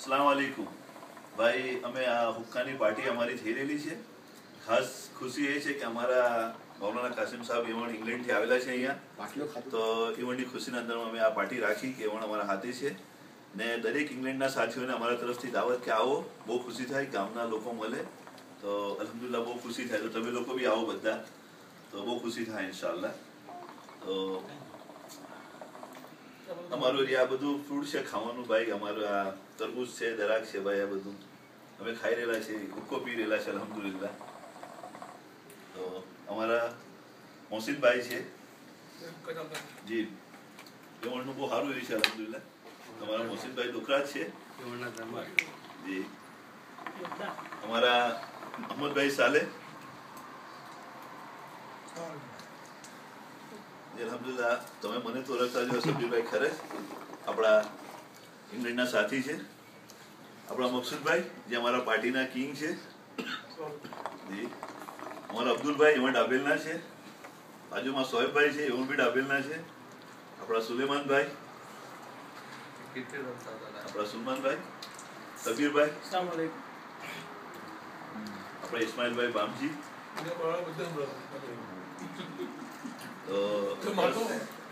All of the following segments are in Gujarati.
अस्सलाम वालेकुम ભાઈ, અમે આ હુક્કાની પાર્ટી અમારી થઈ રહેલી છે. ખાસ ખુશી એ છે કે અમારા મૌલાના કાસિમ સાહેબ એવણ ઇંગ્લેન્ડથી આવેલા છે અહીંયા, તો એવણની ખુશીના અંદરમાં અમે આ પાર્ટી રાખી કે એવણ અમારા હાથે છે ને દરેક ઇંગ્લેન્ડના સાથીઓને અમારા તરફથી દાવત કે આવો, બહુ ખુશી થાય, ગામના લોકો મળે તો અલ્હમ્દુલિલ્લાહ બહુ ખુશી થાય. તો તમે લોકો બી આવો બધા તો બહુ ખુશી થાય ઇન્શાઅલ્લાહ. તો અમારું આ બધું ફ્રૂટ છે ખાવાનું ભાઈ, અમારું આ તરબૂચ છે, દરાક છે ભાઈ, આ બધું અમે ખાઈ રહેલા છે, હુક્કો પી રહેલા છે અલ્હમ્દુલિલ્લાહ. તો અમારા મોહસિનભાઈ છે જી, એમણનું બહુ સારું એવી છે અલ્હમ્દુલિલ્લાહ. અમારા મોહસિનભાઈ ડોકરા છે જી. અમારા અહમદભાઈ સાલે અલ્હમ્દુલિલ્લાહ. તમે મને તો ઓળખતા જો સબ્જીભાઈ ખરે આપણા ઇંગ્લેન્ડના સાથી છે. આપણા મકસુદભાઈ જે અમારા પાર્ટીના કિંગ છે જી. અમારા અબ્દુલભાઈ એમાં ડાબેલના છે. બાજુમાં સોહેબભાઈ છે, એવું બી ડાબેલના છે. આપણા સુલેમાનભાઈ, આપણા સુલમાનભાઈ, કબીરભાઈ, આપણા ઇસ્માઇલભાઈ બામજી.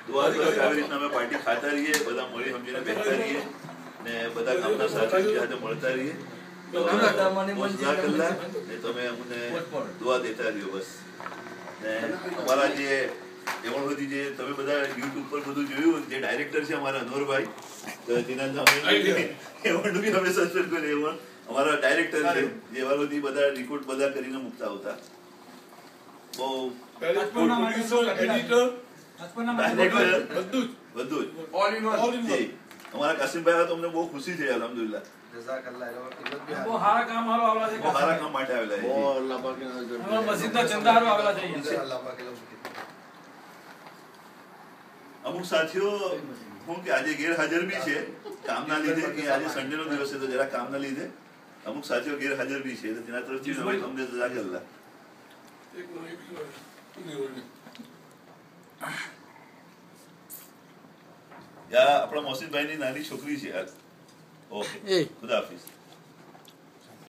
દુઆ કરો કે આવી રીતના અમે પાર્ટી ખાતા રહીએ, બધા મળી સમજીને બેસતા રહીએ ને બધા ગામના સાથે સાથે મળતા રહીએ. તમે અમને દુઆ દેતા રહ્યો બસ. ને અમારા જે એવણ બધી જે તમે બધા યુટ્યુબ પર બધું જોયું, જે ડાયરેક્ટર છે અમારા અનવરભાઈ, તો તેના નામે એવણનું બી અમે સસ્પેન્ડ કર્યું. એવણ અમારા ડાયરેક્ટર છે, જે એવા બધી બધા રિપોર્ટ બધા કરીને મૂકતા આવતા. બહુ બધું જ અમારા કાસિમભાઈ તો અમને બહુ ખુશી થઈ અલ્હમ્દુલિલ્લાહ. બહુ સારા કામ માટે આવેલા છે. અમુક સાથીઓ હું કે આજે ગેરહાજર બી છે કામના લીધે, કે આજે સન્ડે નો દિવસ છે તો જરા કામના લીધે અમુક સાથીઓ ગેરહાજર બી છે, તો તેના તરફથી તમને જઝાકલ્લાહ. આપણા મોહસિનભાઈ ની નાની છોકરી છે. ઓકે, ખુદા હાફિઝ.